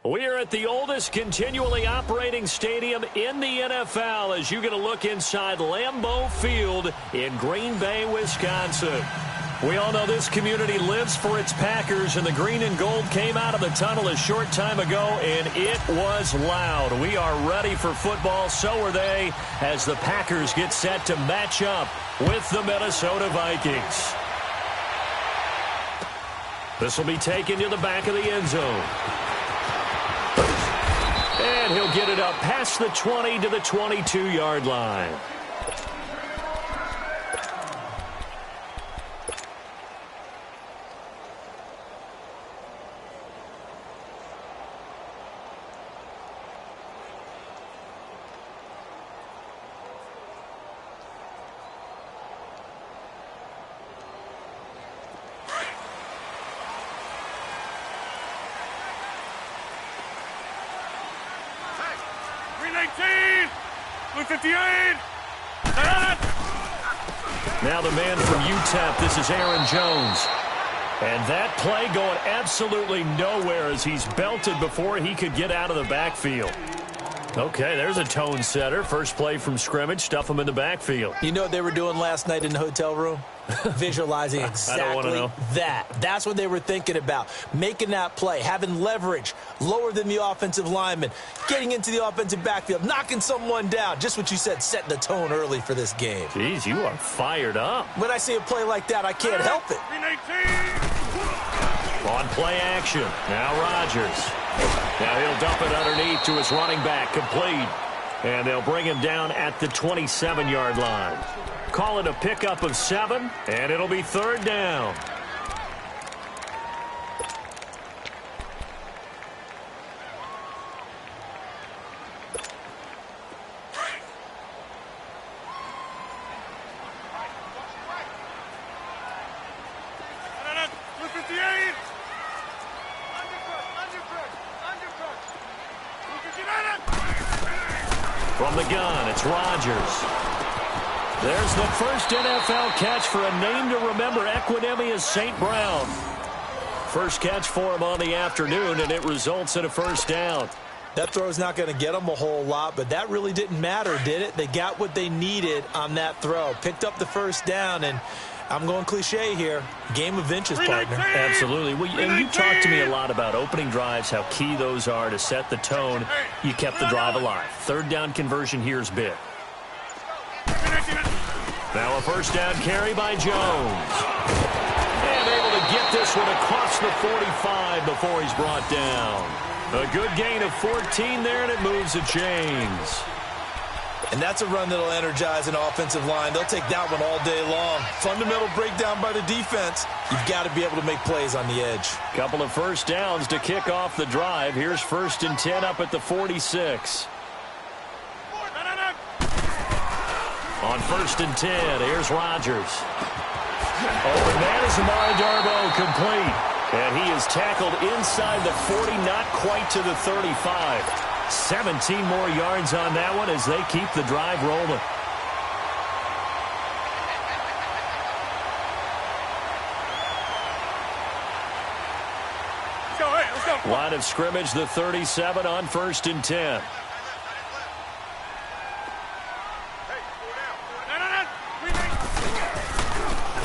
We are at the oldest continually operating stadium in the NFL as you get a look inside Lambeau Field in Green Bay, Wisconsin. We all know this community lives for its Packers, and the green and gold came out of the tunnel a short time ago, and it was loud. We are ready for football, so are they, as the Packers get set to match up with the Minnesota Vikings. This will be taken to the back of the end zone. And he'll get it up past the 20 to the 22-yard line. Now the man from UTEP, this is Aaron Jones. And that play going absolutely nowhere as he's belted before he could get out of the backfield. Okay, there's a tone setter. First play from scrimmage, stuff him in the backfield. You know what they were doing last night in the hotel room? Visualizing exactly that. That's what they were thinking about. Making that play, having leverage, lower than the offensive lineman, getting into the offensive backfield, knocking someone down. Just what you said, setting the tone early for this game. Jeez, you are fired up. When I see a play like that, I can't help it. On play action, now Rodgers. Now he'll dump it underneath to his running back, complete. And they'll bring him down at the 27-yard line. Call it a pickup of 7, and it'll be third down. From the gun, it's Rodgers. There's the first NFL catch for a name to remember. Equanimeous St. Brown. First catch for him on the afternoon, and it results in a first down. That throw's not going to get them a whole lot, but that really didn't matter, did it? They got what they needed on that throw. Picked up the first down, and I'm going cliche here. Game of inches, partner. Absolutely. Well, and you talked to me a lot about opening drives, how key those are to set the tone. You kept the drive alive. Third down conversion here is big. Now a first down carry by Jones. And able to get this one across the 45 before he's brought down. A good gain of 14 there, and it moves the chains. And that's a run that'll energize an offensive line. They'll take that one all day long. Fundamental breakdown by the defense. You've got to be able to make plays on the edge. Couple of first downs to kick off the drive. Here's 1st and 10 up at the 46. On 1st and 10, here's Rodgers. Open man is Amari Darboh, complete. And he is tackled inside the 40, not quite to the 35. 17 more yards on that one as they keep the drive rolling. Let's go. Line of scrimmage, the 37 on 1st and 10.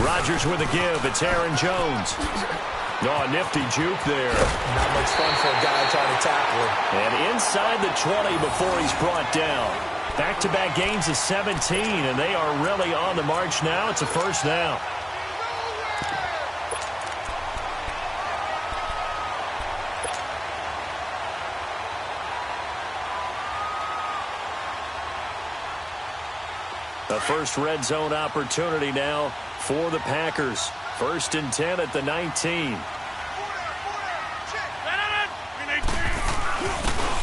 Rodgers with a give. It's Aaron Jones. Oh, nifty juke there. Not much fun for a guy trying to tackle him. And inside the 20 before he's brought down. Back-to-back gains of 17, and they are really on the march now. It's a first down. The first red zone opportunity now for the Packers. 1st and 10 at the 19.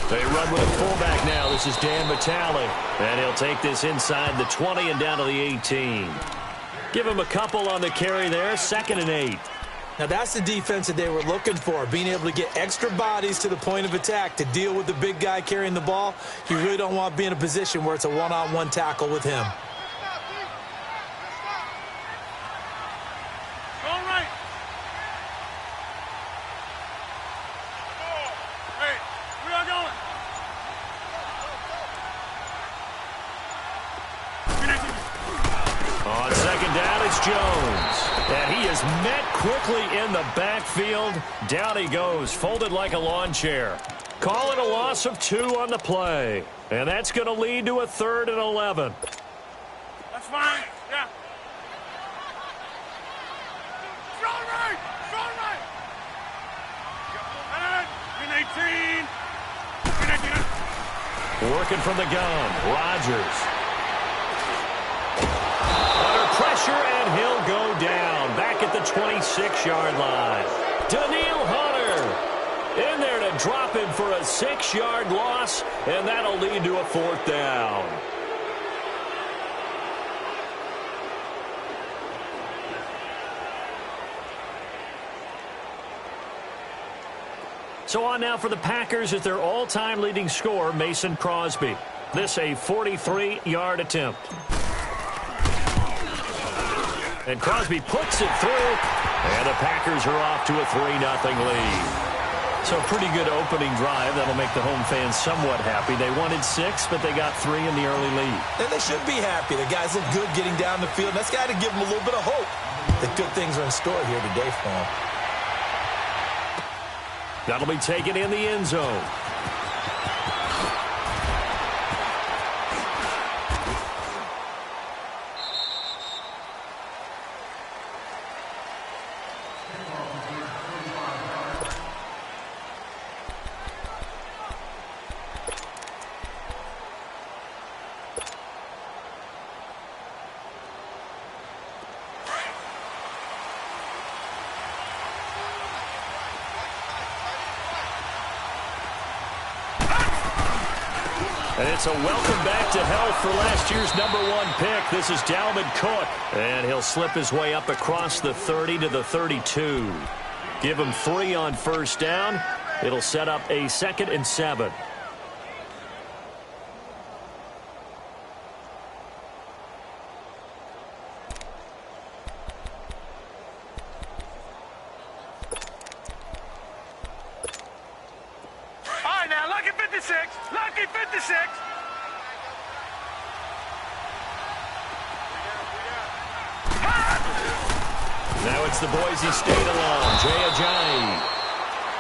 They run with a fullback now. This is Dan Vitale. And he'll take this inside the 20 and down to the 18. Give him a couple on the carry there. 2nd and 8. Now that's the defense that they were looking for, being able to get extra bodies to the point of attack to deal with the big guy carrying the ball. You really don't want to be in a position where it's a one-on-one tackle with him. All right. Hey, Jones. And he is met quickly in the backfield. Down he goes, folded like a lawn chair. Call it a loss of 2 on the play. And that's going to lead to a 3rd and 11. That's fine. Yeah. Strong right. Strong right. Win 18. Working from the gun. Rodgers. Under pressure, and he'll go down. Back at the 26-yard line. Danielle Hunter in there to drop him for a 6-yard loss, and that'll lead to a 4th down. So on now for the Packers is their all-time leading scorer, Mason Crosby. This a 43-yard attempt. And Crosby puts it through, and the Packers are off to a 3-0 lead. So a pretty good opening drive. That'll make the home fans somewhat happy. They wanted 6, but they got 3 in the early lead. And they should be happy. The guys look good getting down the field. That's got to give them a little bit of hope that good things are in store here today for them. That'll be taken in the end zone. And it's a welcome back to health for last year's #1 pick. This is Dalvin Cook. And he'll slip his way up across the 30 to the 32. Give him 3 on first down. It'll set up a 2nd and 7. Lucky 56. Now it's the Boise State alone. Jay Ajayi.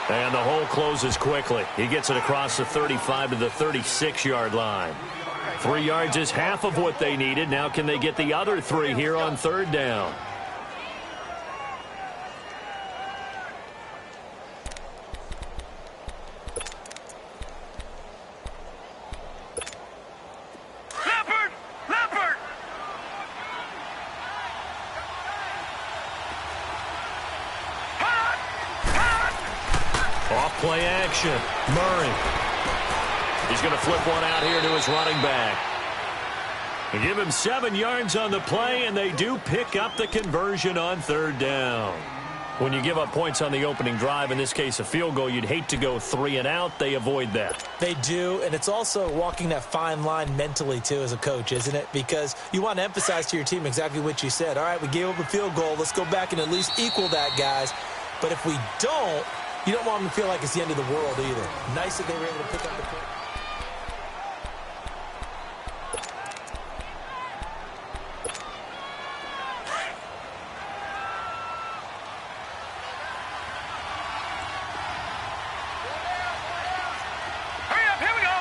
And the hole closes quickly. He gets it across the 35 to the 36-yard line. 3 yards is half of what they needed. Now can they get the other 3 here on 3rd down? Play action. Murray. He's going to flip one out here to his running back. They give him 7 yards on the play, and they do pick up the conversion on 3rd down. When you give up points on the opening drive, in this case a field goal, you'd hate to go 3 and out. They avoid that. They do, and it's also walking that fine line mentally, too, as a coach, isn't it? Because you want to emphasize to your team exactly what you said. All right, we gave up a field goal. Let's go back and at least equal that, guys. But if we don't, you don't want them to feel like it's the end of the world either. Nice that they were able to pick up the point. Hurry up, here we go.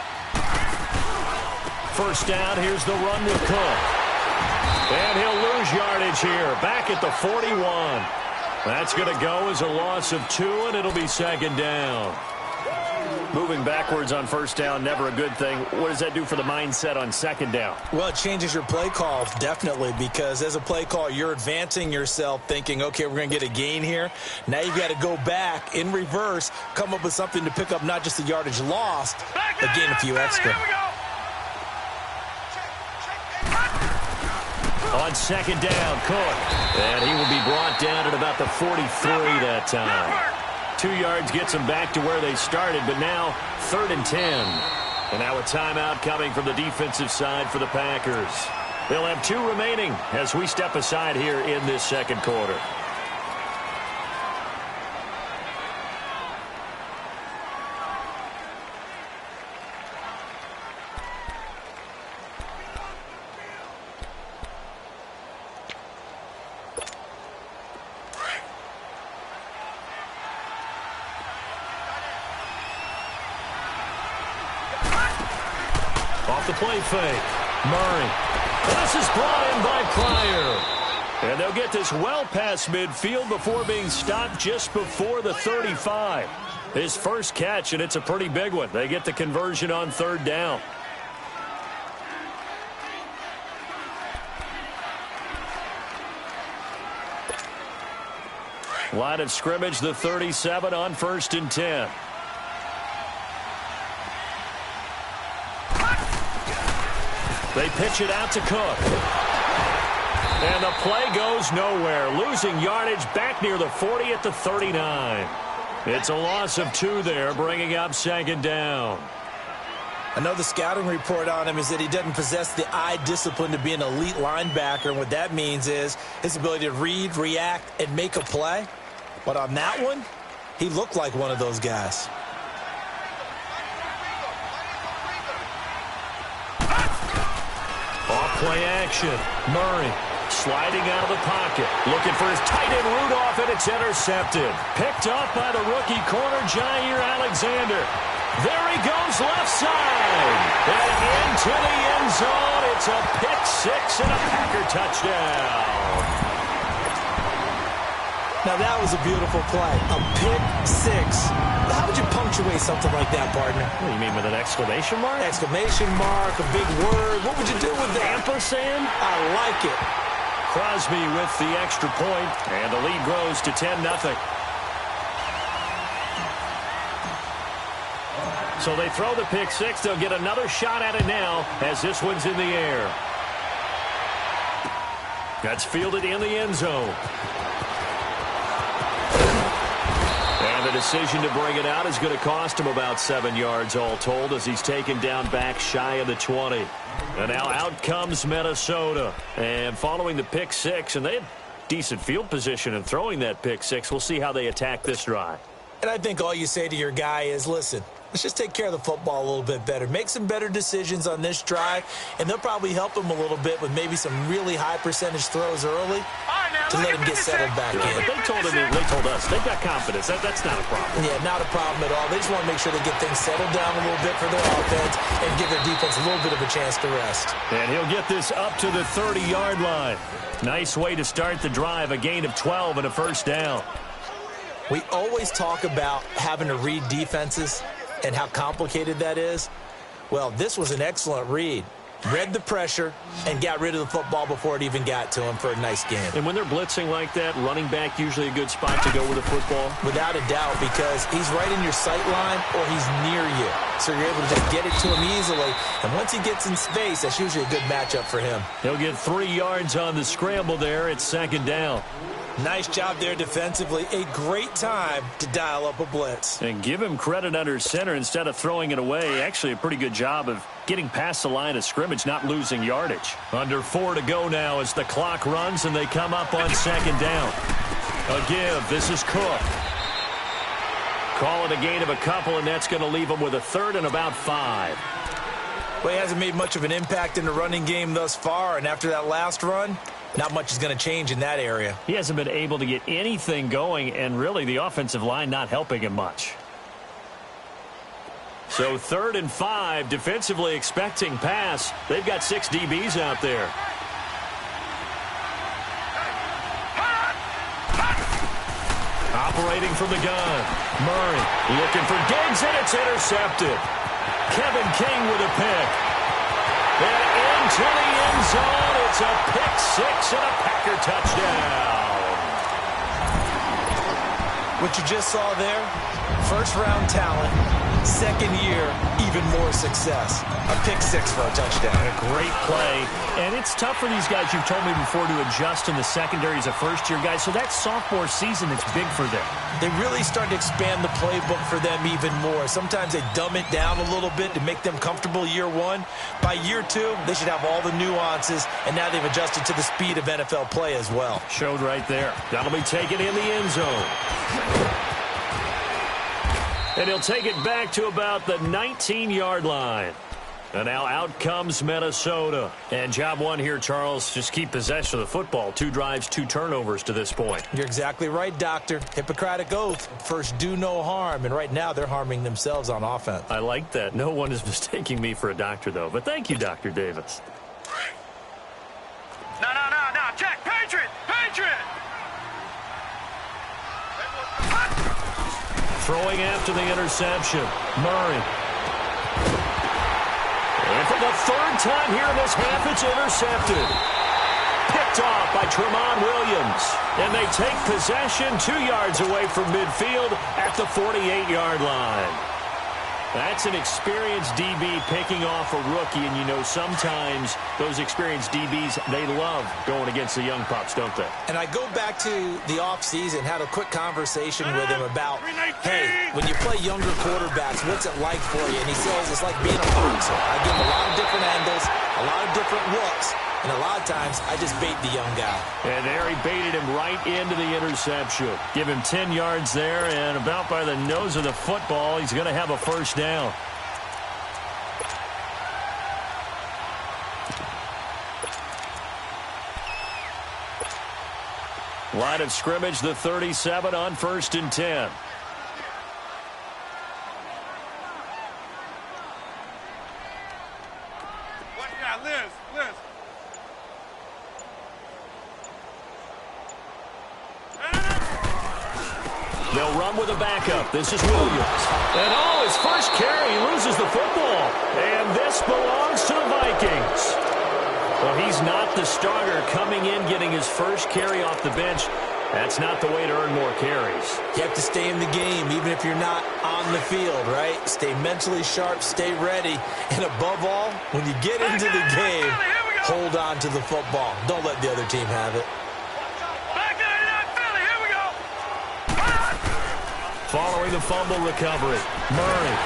First down, here's the run with Cook. And he'll lose yardage here, back at the 41. That's going to go as a loss of 2, and it'll be 2nd down. Moving backwards on first down, never a good thing. What does that do for the mindset on 2nd down? Well, it changes your play call, definitely, because as a play call, you're advancing yourself thinking, okay, we're going to get a gain here. Now you've got to go back in reverse, come up with something to pick up not just the yardage lost, but gain a few extra. On 2nd down, Cook. And he will be brought down at about the 43 that time. 2 yards gets them back to where they started, but now 3rd and 10. And now a timeout coming from the defensive side for the Packers. They'll have 2 remaining as we step aside here in this 2nd quarter. Off the play fake. Murray. And this is brought in by Pryor. And they'll get this well past midfield before being stopped just before the 35. His first catch, and it's a pretty big one. They get the conversion on third down. Line of scrimmage, the 37 on 1st and 10. They pitch it out to Cook. And the play goes nowhere. Losing yardage back near the 40 at the 39. It's a loss of 2 there, bringing up 2nd down. Another scouting report on him is that he doesn't possess the eye discipline to be an elite linebacker. And what that means is his ability to read, react, and make a play. But on that one, he looked like one of those guys. Off-play action. Murray sliding out of the pocket. Looking for his tight end Rudolph, and it's intercepted. Picked up by the rookie corner, Jair Alexander. There he goes, left side. And into the end zone. It's a pick 6 and a Packer touchdown. Now, that was a beautiful play. A pick 6. How would you punctuate something like that, partner? What do you mean, with an exclamation mark? Exclamation mark, a big word. What would you do with that? Ampersand? I like it. Crosby with the extra point, and the lead grows to 10-0. So they throw the pick 6. They'll get another shot at it now as this one's in the air. That's fielded in the end zone. And the decision to bring it out is going to cost him about 7 yards all told as he's taken down back shy of the 20. And now out comes Minnesota. And following the pick 6, and they had decent field position in throwing that pick 6. We'll see how they attack this drive. And I think all you say to your guy is, listen, let's just take care of the football a little bit better. Make some better decisions on this drive, and they'll probably help him a little bit with maybe some really high percentage throws early to let him get settled back in. But they told us, they've got confidence. That's not a problem. Yeah, not a problem at all. They just want to make sure they get things settled down a little bit for their offense and give their defense a little bit of a chance to rest. And he'll get this up to the 30-yard line. Nice way to start the drive, a gain of 12 and a first down. We always talk about having to read defenses and how complicated that is. Well, this was an excellent read. Read the pressure and got rid of the football before it even got to him for a nice game. And when they're blitzing like that, running back usually a good spot to go with the football? Without a doubt, because he's right in your sight line or he's near you. So you're able to just get it to him easily. And once he gets in space, that's usually a good matchup for him. He'll get 3 yards on the scramble there. It's 2nd down. Nice job there defensively. A great time to dial up a blitz. And give him credit under center instead of throwing it away. Actually, a pretty good job of getting past the line of scrimmage, not losing yardage. Under 4 to go now as the clock runs and they come up on 2nd down. A give. This is Cook. Call it a gain of a couple, and that's going to leave him with a 3rd and about 5. Well, he hasn't made much of an impact in the running game thus far, and after that last run, not much is going to change in that area. He hasn't been able to get anything going, and really the offensive line not helping him much. So 3rd and 5, defensively expecting pass. They've got 6 DBs out there. Operating from the gun. Murray looking for Diggs, and it's intercepted. Kevin King with a pick. And into the end zone. It's a pick 6 and a Packer touchdown. What you just saw there, first-round talent, second year, even more success. A pick 6 for a touchdown. A great play. And it's tough for these guys, you've told me before, to adjust in the secondary as a first-year guy. So that sophomore season is big for them. They really start to expand the playbook for them even more. Sometimes they dumb it down a little bit to make them comfortable year 1. By year 2, they should have all the nuances, and now they've adjusted to the speed of NFL play as well. Showed right there. That'll be taken in the end zone. And he'll take it back to about the 19-yard line. And now out comes Minnesota. And job one here, Charles, just keep possession of the football. 2 drives, 2 turnovers to this point. You're exactly right, Doctor. Hippocratic oath. First, do no harm. And right now, they're harming themselves on offense. I like that. No one is mistaking me for a doctor, though. But thank you, Dr. Davis. No. Check. Patriot. Throwing after the interception. Murray. And for the 3rd time here in this half, it's intercepted. Picked off by Tramon Williams. And they take possession 2 yards away from midfield at the 48-yard line. That's an experienced DB picking off a rookie, and you know sometimes those experienced DBs, they love going against the young pups, don't they? And I go back to the offseason, had a quick conversation with him about, hey, when you play younger quarterbacks, what's it like for you? And he says it's like being a boxer. I give him a lot of different angles, a lot of different looks, and a lot of times I just bait the young guy. And there he baited him right into the interception. Give him 10 yards there, and about by the nose of the football, he's going to have a first down. Line of scrimmage, the 37 on 1st and 10. Liz. They'll run with a backup. This is Williams. And his first carry, he loses the football. And this belongs to the Vikings. Well, he's not the starter coming in, getting his first carry off the bench. That's not the way to earn more carries. You have to stay in the game, even if you're not on the field, right? Stay mentally sharp, stay ready. And above all, when you get into the game, hold on to the football. Don't let the other team have it. Following the fumble recovery, Murray.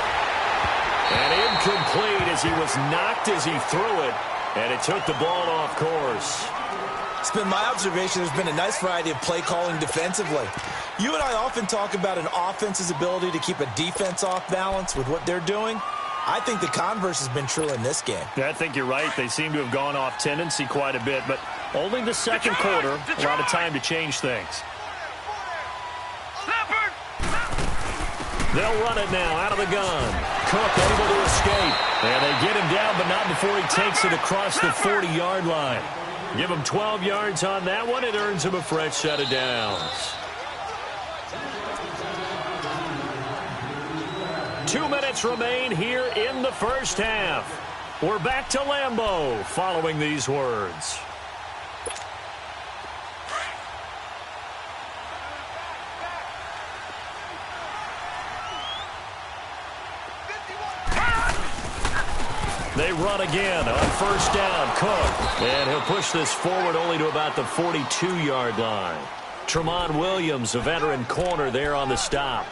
And incomplete as he was knocked as he threw it. And it took the ball off course. It's been my observation there's been a nice variety of play calling defensively. You and I often talk about an offense's ability to keep a defense off balance with what they're doing. I think the converse has been true in this game. Yeah, I think you're right. They seem to have gone off tendency quite a bit, but only the second quarter, a lot of time to change things. They'll run it now out of the gun. Cook able to escape. And they get him down, but not before he takes it across the 40-yard line. Give him 12 yards on that one. It earns him a fresh set of downs. 2 minutes remain here in the first half. We're back to Lambeau following these words. They run again on first down. Cook. And he'll push this forward only to about the 42-yard line. Tramon Williams, a veteran corner there on the stop.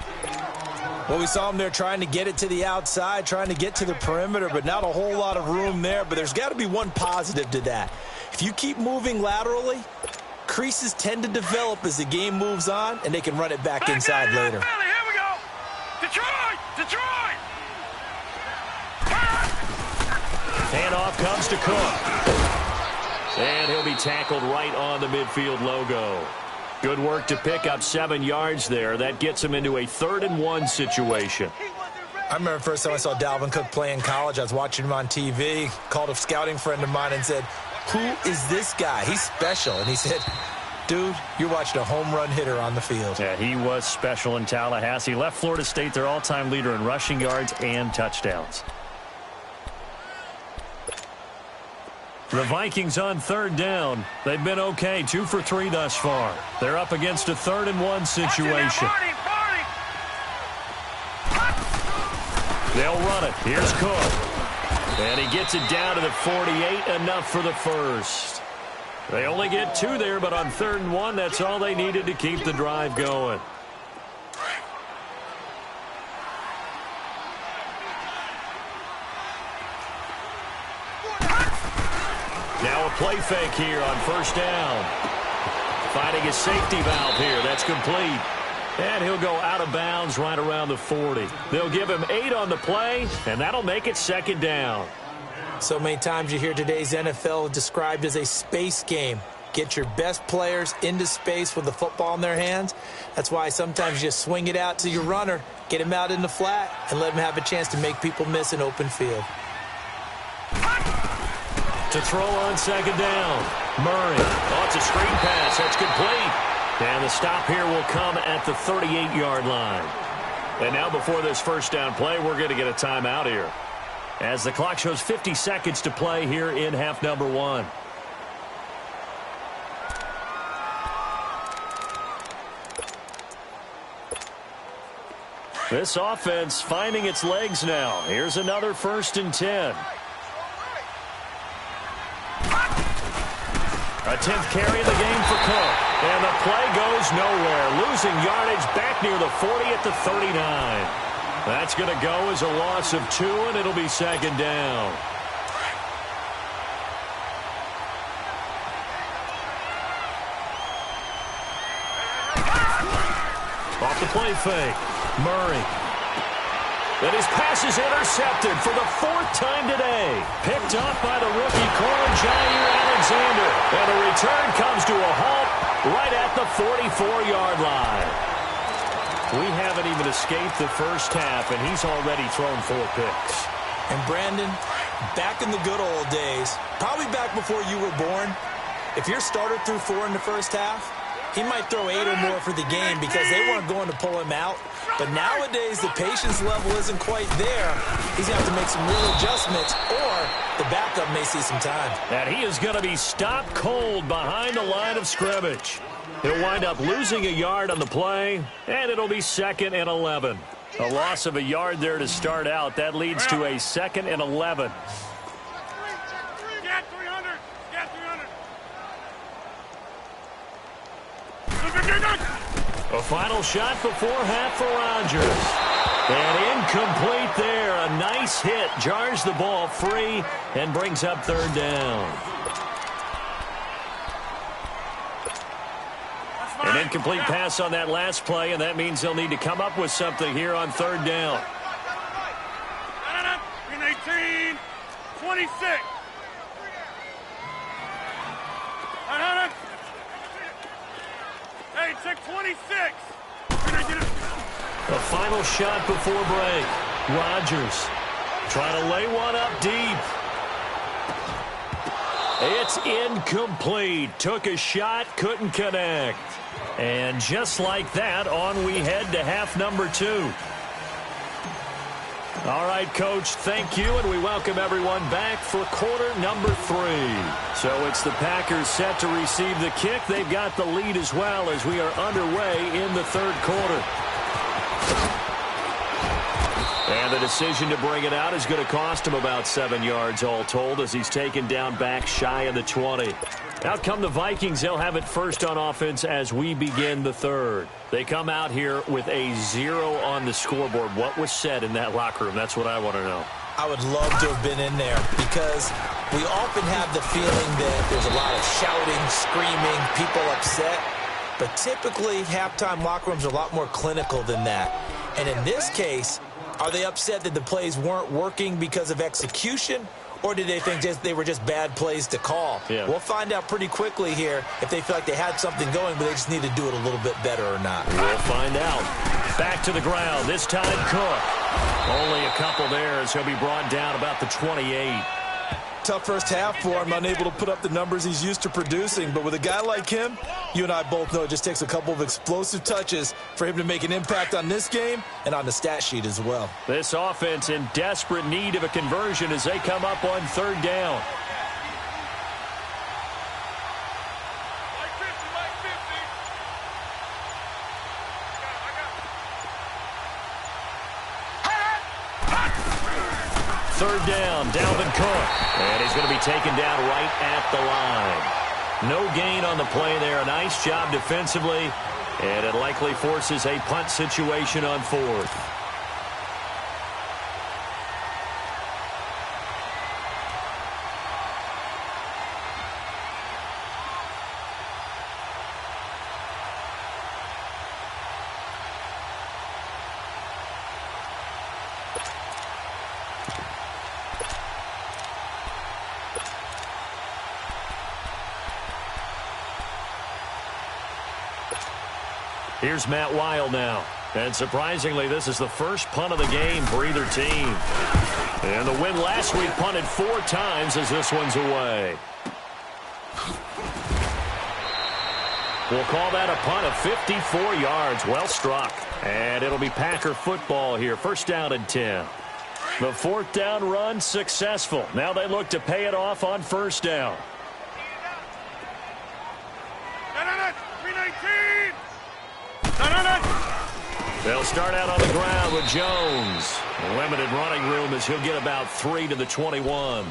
Well, we saw him there trying to get it to the outside, trying to get to the perimeter, but not a whole lot of room there. But there's got to be one positive to that. If you keep moving laterally, creases tend to develop as the game moves on, and they can run it back inside later. Here we go. Detroit. Handoff comes to Cook. And he'll be tackled right on the midfield logo. Good work to pick up 7 yards there. That gets him into a 3rd and 1 situation. I remember the first time I saw Dalvin Cook play in college. I was watching him on TV, called a scouting friend of mine and said, "Who is this guy? He's special." And he said, "Dude, you're watching a home run hitter on the field." Yeah, he was special in Tallahassee. Left Florida State their all-time leader in rushing yards and touchdowns. The Vikings on 3rd down. They've been okay, 2 for 3 thus far. They're up against a 3rd and 1 situation. They'll run it. Here's Cook. And he gets it down to the 48, enough for the first. They only get 2 there, but on 3rd and 1, that's all they needed to keep the drive going. Now a play fake here on first down. Finding a safety valve here. That's complete. And he'll go out of bounds right around the 40. They'll give him 8 on the play, and that'll make it 2nd down. So many times you hear today's NFL described as a space game. Get your best players into space with the football in their hands. That's why sometimes you just swing it out to your runner, get him out in the flat, and let him have a chance to make people miss an open field. To throw on second down, Murray. Oh, it's a screen pass. That's complete. And the stop here will come at the 38-yard line. And now before this first down play, we're going to get a timeout here, as the clock shows 50 seconds to play here in half number 1. This offense finding its legs now. Here's another 1st and 10. A 10th carry in the game for Cook. And the play goes nowhere. Losing yardage back near the 40 at the 39. That's going to go as a loss of 2, and it'll be second down. Off the play fake. Murray. And his pass is intercepted for the 4th time today. Picked up by the rookie corner, Jair Alexander. And the return comes to a halt right at the 44-yard line. We haven't even escaped the first half, and he's already thrown 4 picks. And Brandon, back in the good old days, probably back before you were born, if your starter threw 4 in the first half, he might throw 8 or more for the game because they weren't going to pull him out. But nowadays, the patience level isn't quite there. He's going to have to make some real adjustments, or the backup may see some time. And he is going to be stopped cold behind the line of scrimmage. He'll wind up losing a yard on the play, and it'll be 2nd and 11. A loss of a yard there to start out. That leads to a 2nd and 11. Get 300. Get 300. A final shot before half for Rodgers. And incomplete there. A nice hit. Jars the ball free and brings up 3rd down. An incomplete pass on that last play, and that means they'll need to come up with something here on 3rd down. 18, 26. Hey, check 26. A final shot before break. Rodgers trying to lay one up deep. It's incomplete. Took a shot, couldn't connect. And just like that, on we head to half number 2. All right, Coach, thank you, and we welcome everyone back for quarter number 3. So it's the Packers set to receive the kick. They've got the lead as well as we are underway in the 3rd quarter. And the decision to bring it out is going to cost him about 7 yards all told as he's taken down back shy of the 20. Out come the Vikings. They'll have it first on offense as we begin the 3rd. They come out here with a 0 on the scoreboard. What was said in that locker room? That's what I want to know. I would love to have been in there because we often have the feeling that there's a lot of shouting, screaming, people upset. But typically, halftime locker rooms are a lot more clinical than that. And in this case, are they upset that the plays weren't working because of execution? Or did they think they were just bad plays to call? Yeah. We'll find out pretty quickly here if they feel like they had something going, but they just need to do it a little bit better or not. We'll find out. Back to the ground. This time, Cook. Only a couple there as he'll be brought down about the 28. Tough first half for him, unable to put up the numbers he's used to producing. But with a guy like him, you and I both know it just takes a couple of explosive touches for him to make an impact on this game and on the stat sheet as well. This offense in desperate need of a conversion as they come up on 3rd down. Third down, Dalvin Cook. And he's going to be taken down right at the line. No gain on the play there. A nice job defensively. And it likely forces a punt situation on 4th. Here's Matt Weil now. And surprisingly, this is the first punt of the game for either team. And the win last week punted 4 times as this one's away. We'll call that a punt of 54 yards. Well struck. And it'll be Packer football here. First down and 10. The 4th down run successful. Now they look to pay it off on first down. 319. They'll start out on the ground with Jones. Limited running room as he'll get about 3 to the 21.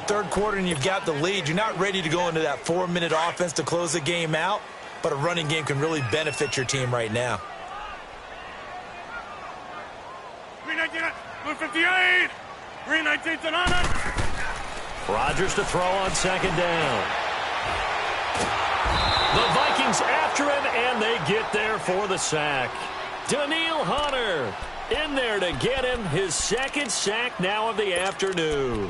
Third quarter and you've got the lead. You're not ready to go into that 4-minute offense to close the game out, but a running game can really benefit your team right now. 319. 258. 319 to 9. Rodgers to throw on second down. The Vikings after him, and they get there for the sack. Danielle Hunter in there to get him his 2nd sack now of the afternoon.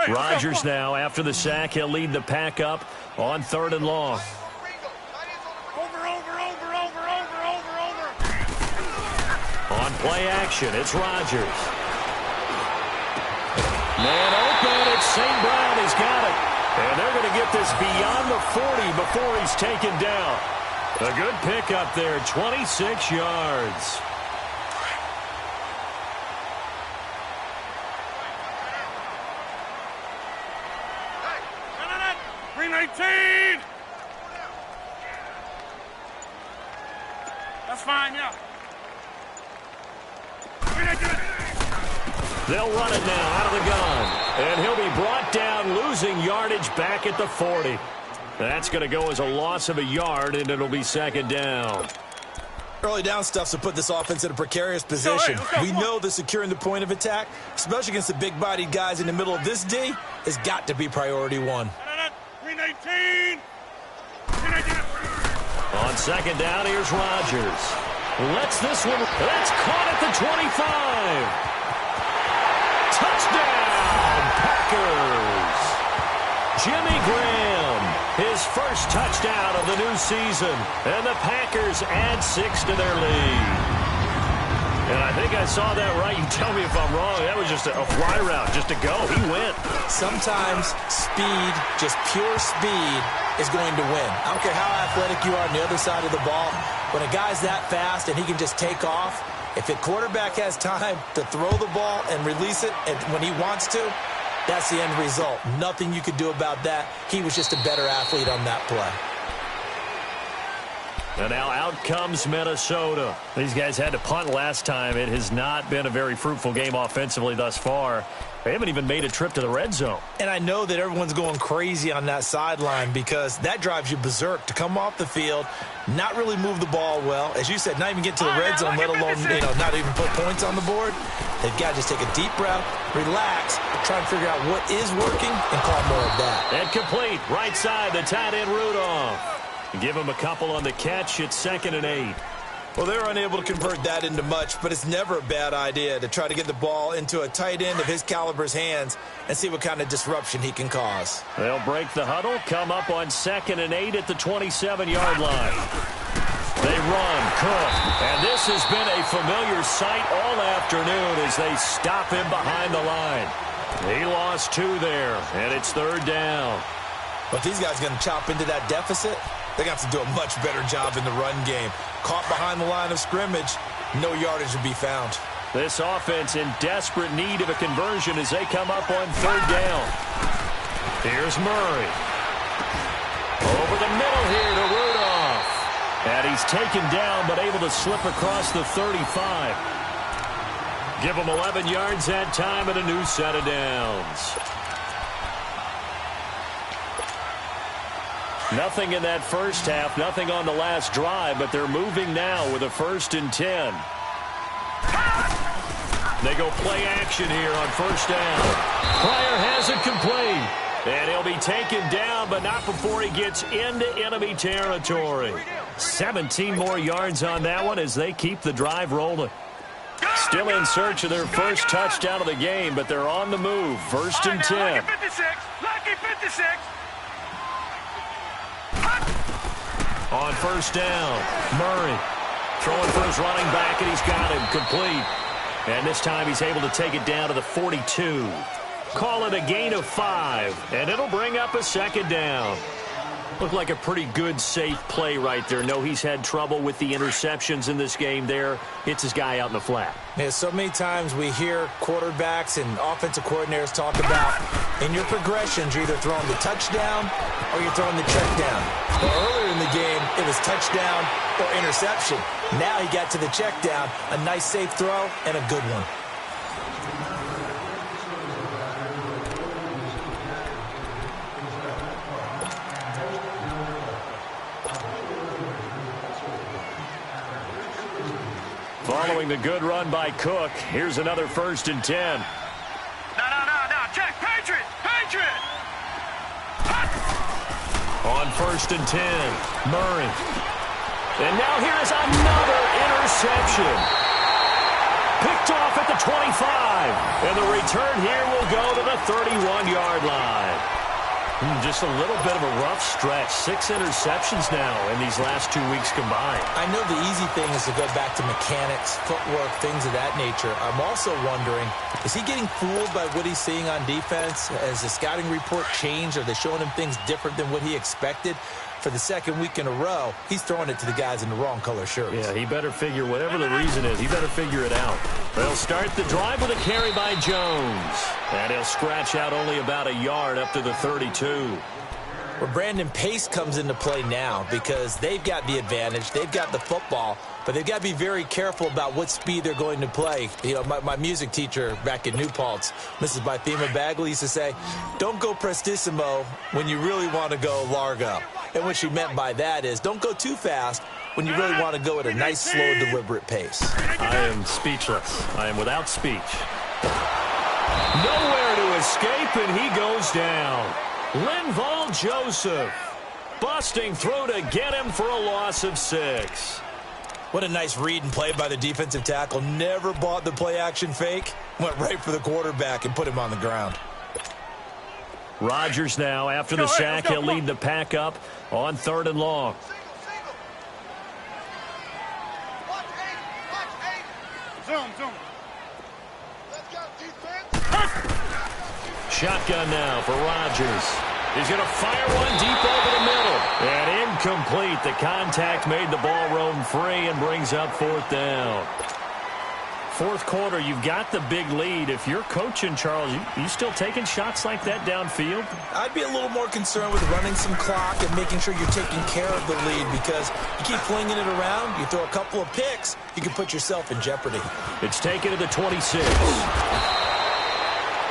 Rodgers now after the sack. He'll lead the pack up on 3rd and long. Over. On play action, it's Rodgers. Man open, it's St. Brown. He's got it. And they're going to get this beyond the 40 before he's taken down. A good pickup there, 26 yards. Hey, 319. That's fine, yeah. 319. They'll run it now out of the gun. And he'll be brought down, losing yardage back at the 40. That's going to go as a loss of a yard, and it'll be 2nd down. Early down stuff to put this offense in a precarious position. We know that securing the point of attack, especially against the big-bodied guys in the middle of this D, has got to be priority 1. 319. On 2nd down, here's Rodgers. Lets this one. That's caught at the 25. Touchdown, Packers. Jimmy Graham, his first touchdown of the new season. And the Packers add 6 to their lead. And I think I saw that right. You tell me if I'm wrong. That was just a fly route, just to go. He went. Sometimes speed, just pure speed, is going to win. I don't care how athletic you are on the other side of the ball. When a guy's that fast and he can just take off, if the quarterback has time to throw the ball and release it and when he wants to, that's the end result. Nothing you could do about that. He was just a better athlete on that play. And now out comes Minnesota. These guys had to punt last time. It has not been a very fruitful game offensively thus far. They haven't even made a trip to the red zone. And I know that everyone's going crazy on that sideline because that drives you berserk to come off the field, not really move the ball well. As you said, not even get to the red zone, let alone, not even put points on the board. They've got to just take a deep breath, relax, try and figure out what is working and call more of that. And complete. Right side, the tight end Rudolph. Give him a couple on the catch. It's 2nd and 8. Well, they're unable to convert that into much, but it's never a bad idea to try to get the ball into a tight end of his caliber's hands and see what kind of disruption he can cause. They'll break the huddle, come up on 2nd and 8 at the 27-yard line. They run, Cook, and this has been a familiar sight all afternoon as they stop him behind the line. He lost 2 there, and it's 3rd down. But these guys are going to chop into that deficit. They're going to have to do a much better job in the run game. Caught behind the line of scrimmage, no yardage to be found. This offense in desperate need of a conversion as they come up on 3rd down. Here's Murray. Over the middle here to Rudolph. And he's taken down but able to slip across the 35. Give him 11 yards that time and a new set of downs. Nothing in that first half, nothing on the last drive, but they're moving now with a 1st and 10. They go play action here on 1st down. Pryor has it complete. And he'll be taken down, but not before he gets into enemy territory. 17 more yards on that one as they keep the drive rolling. Still in search of their first touchdown of the game, but they're on the move. First and 10. Lucky 56. Lucky 56. On first down, Murray throwing for his running back, and he's got him complete. And this time he's able to take it down to the 42. Call it a gain of 5, and it'll bring up a second down. Looked like a pretty good, safe play right there. No, he's had trouble with the interceptions in this game there. Hits his guy out in the flat. Yeah, so many times we hear quarterbacks and offensive coordinators talk about in your progressions, you're either throwing the touchdown or you're throwing the check down. Well, earlier in the game, it was touchdown or interception. Now he got to the check down, a nice safe throw and a good one. Following the good run by Cook, here's another first and 10. No. Check. Patriot. Patriot. On first and 10, Murray. And now here is another interception. Picked off at the 25. And the return here will go to the 31-yard line. Just a little bit of a rough stretch. 6 interceptions now in these last 2 weeks combined. I know the easy thing is to go back to mechanics, footwork, things of that nature. I'm also wondering, is he getting fooled by what he's seeing on defense? Has the scouting report changed? Are they showing him things different than what he expected? For the second week in a row, he's throwing it to the guys in the wrong color shirts. Yeah, he better figure, whatever the reason is, he better figure it out. They'll start the drive with a carry by Jones. And he'll scratch out only about a yard up to the 32. Where Brandon Pace comes into play now because they've got the advantage, they've got the football, but they've got to be very careful about what speed they're going to play. You know, my music teacher back in New Paltz, Mrs. Bythema Bagley, used to say, don't go prestissimo when you really want to go largo. And what she meant by that is don't go too fast when you really want to go at a nice, slow, deliberate pace. I am speechless. I am without speech. Nowhere to escape, and he goes down. Linval Joseph busting through to get him for a loss of 6. What a nice read and play by the defensive tackle. Never bought the play-action fake. Went right for the quarterback and put him on the ground. Rodgers now, after the sack, he'll lead the pack up on 3rd and long. Zoom. Let's go, defense. Shotgun now for Rodgers. He's going to fire one deep over the middle. And incomplete. The contact made the ball roam free and brings up 4th down. 4th quarter, you've got the big lead. If you're coaching, Charles, you still taking shots like that downfield? I'd be a little more concerned with running some clock and making sure you're taking care of the lead because you keep flinging it around, you throw a couple of picks, you can put yourself in jeopardy. It's taken to the 26.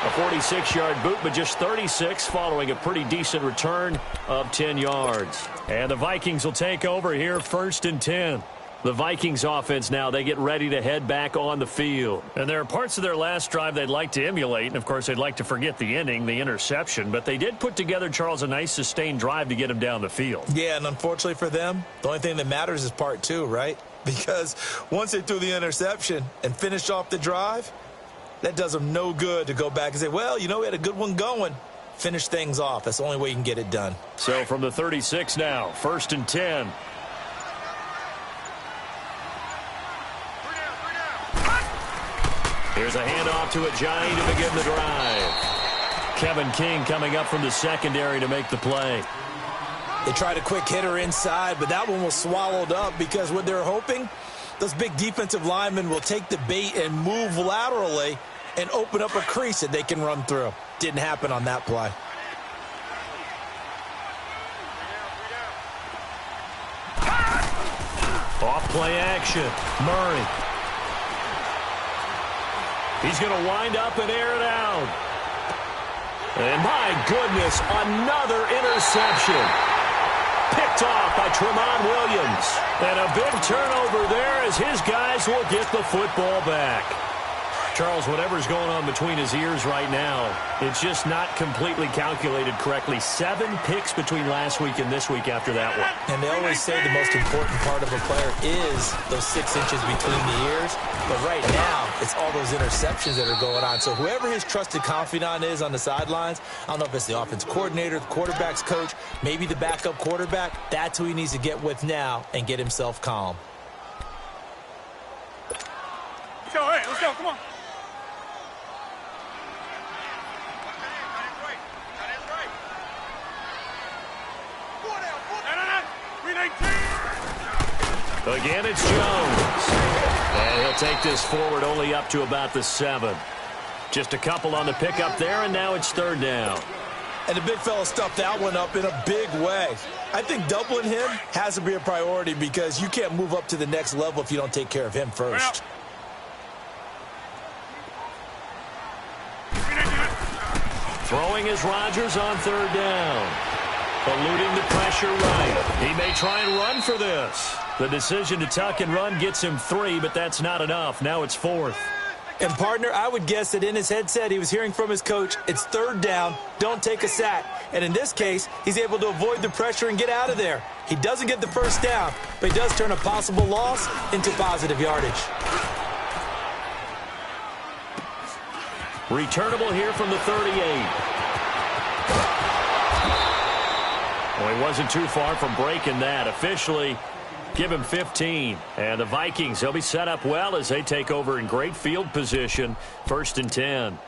A 46-yard boot, but just 36 following a pretty decent return of 10 yards. And the Vikings will take over here, 1st and 10. The Vikings offense now, they get ready to head back on the field. And there are parts of their last drive they'd like to emulate. And, of course, they'd like to forget the ending, the interception. But they did put together, Charles, a nice sustained drive to get them down the field. Yeah, and unfortunately for them, the only thing that matters is part 2, right? Because once they threw the interception and finished off the drive, that does them no good to go back and say, well, you know, we had a good one going. Finish things off. That's the only way you can get it done. So from the 36 now, 1st and 10. Here's a handoff to Ajayi to begin the drive. Kevin King coming up from the secondary to make the play. They tried a quick hitter inside, but that one was swallowed up because what they're hoping, those big defensive linemen will take the bait and move laterally and open up a crease that they can run through. Didn't happen on that play. Off play action. Murray. He's going to wind up and air it out. And my goodness, another interception. Picked off by Tramon Williams. And a big turnover there as his guys will get the football back. Charles, whatever's going on between his ears right now, it's just not completely calculated correctly. 7 picks between last week and this week after that one. And they always say the most important part of a player is those 6 inches between the ears. But right now, it's all those interceptions that are going on. So whoever his trusted confidant is on the sidelines, I don't know if it's the offense coordinator, the quarterback's coach, maybe the backup quarterback, that's who he needs to get with now and get himself calm. Let's go, hey, let's go, come on. Again, it's Jones. And he'll take this forward only up to about the 7. Just a couple on the pickup there, and now it's 3rd down. And the big fella stuffed that one up in a big way. I think doubling him has to be a priority because you can't move up to the next level if you don't take care of him first. Throwing is Rodgers on 3rd down. Eluding the pressure right. He may try and run for this. The decision to tuck and run gets him 3, but that's not enough. Now it's 4th. And, partner, I would guess that in his headset he was hearing from his coach, it's 3rd down, don't take a sack. And in this case, he's able to avoid the pressure and get out of there. He doesn't get the 1st down, but he does turn a possible loss into positive yardage. Returnable here from the 38. Well, he wasn't too far from breaking that. Officially, give him 15. And the Vikings, they'll be set up well as they take over in great field position. 1st and 10.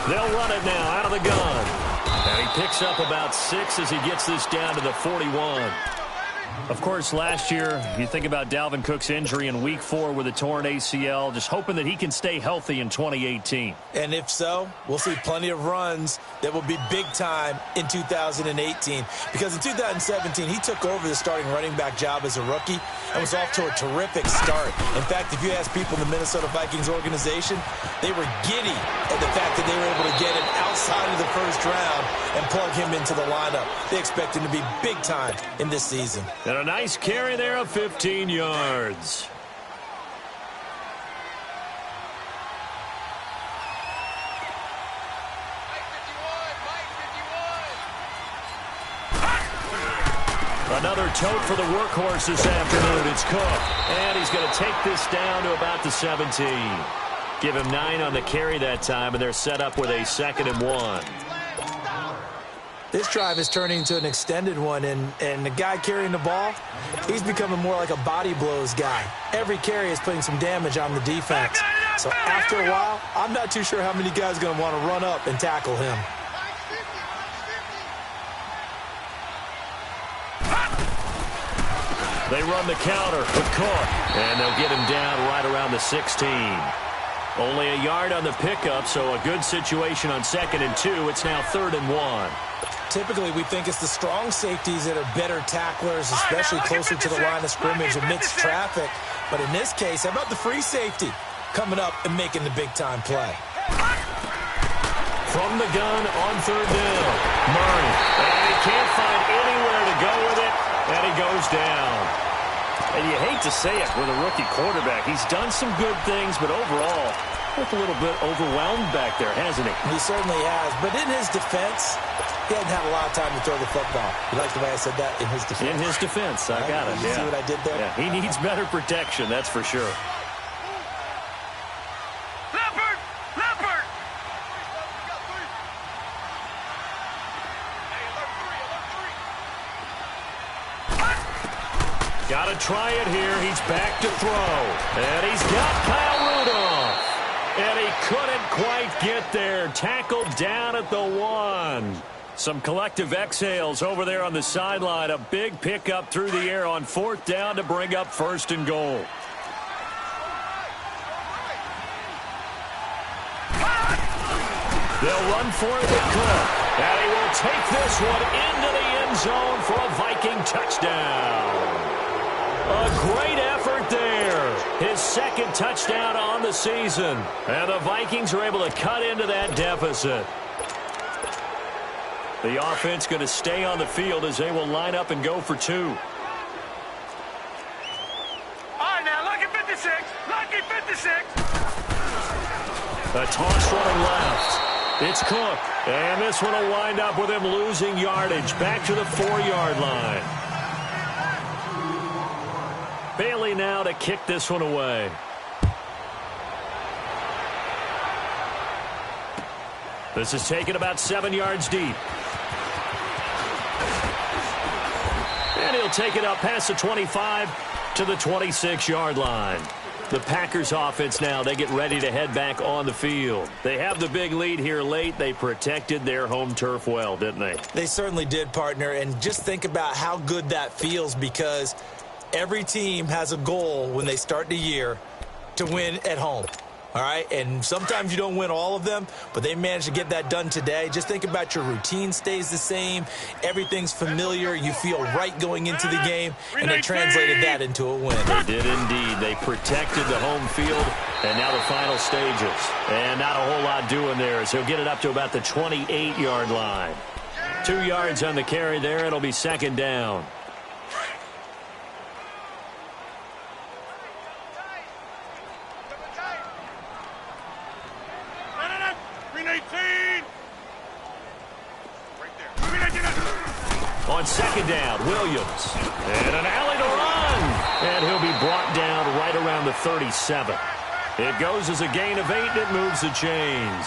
They'll run it now out of the gun. And he picks up about 6 as he gets this down to the 41. Of course, last year, you think about Dalvin Cook's injury in Week 4 with a torn ACL, just hoping that he can stay healthy in 2018. And if so, we'll see plenty of runs that will be big time in 2018. Because in 2017, he took over the starting running back job as a rookie and was off to a terrific start. In fact, if you ask people in the Minnesota Vikings organization, they were giddy at the fact that they were able to get him outside of the 1st round and plug him into the lineup. They expect him to be big time in this season. And a nice carry there of 15 yards. Another tote for the workhorse this afternoon. It's Cook. And he's going to take this down to about the 17. Give him 9 on the carry that time, and they're set up with a 2nd and 1. This drive is turning into an extended one, and the guy carrying the ball, he's becoming more like a body blows guy. Every carry is putting some damage on the defense. So after a while, I'm not too sure how many guys are going to want to run up and tackle him. They run the counter with Cook, and they'll get him down right around the 16. Only a yard on the pickup, so a good situation on 2nd and 2. It's now 3rd and 1. Typically, we think it's the strong safeties that are better tacklers, especially closer to the line of scrimmage amidst traffic. But in this case, how about the free safety coming up and making the big-time play? From the gun on 3rd down, Murray. And he can't find anywhere to go with it, and he goes down. And you hate to say it with a rookie quarterback. He's done some good things, but overall, looked a little bit overwhelmed back there, hasn't he? He certainly has. But in his defense, he hasn't had a lot of time to throw the football. You like the way I said that? In his defense. In his defense. I got it. You see what I did there? Yeah, he needs better protection, that's for sure. Leopard! Leopard! Got to try it here. He's back to throw. And he's got Kyle Rudolph. And he couldn't quite get there. Tackled down at the 1. Some collective exhales over there on the sideline. A big pickup through the air on 4th down to bring up 1st and goal. They'll run for it with Cook. And he will take this one into the end zone for a Viking touchdown. A great effort there. His second touchdown on the season. And the Vikings are able to cut into that deficit. The offense going to stay on the field as they will line up and go for two. All right, now, lucky 56. Lucky 56. A toss running left. It's Cook. And this one will wind up with him losing yardage. Back to the 4-yard line. Bailey now to kick this one away. This is taken about 7 yards deep. And he'll take it up past the 25 to the 26-yard line. The Packers offense now, they get ready to head back on the field. They have the big lead here late. They protected their home turf well, didn't they? They certainly did, partner. And just think about how good that feels, because every team has a goal when they start the year to win at home. All right, and sometimes you don't win all of them, but they managed to get that done today. Just think about your routine stays the same. Everything's familiar. You feel right going into the game, and they translated that into a win. They did indeed. They protected the home field, and now the final stages. And not a whole lot doing there as he'll get it up to about the 28-yard line. 2 yards on the carry there. It'll be second down. On second down, Williams. And an alley to run. And he'll be brought down right around the 37. It goes as a gain of 8, and it moves the chains.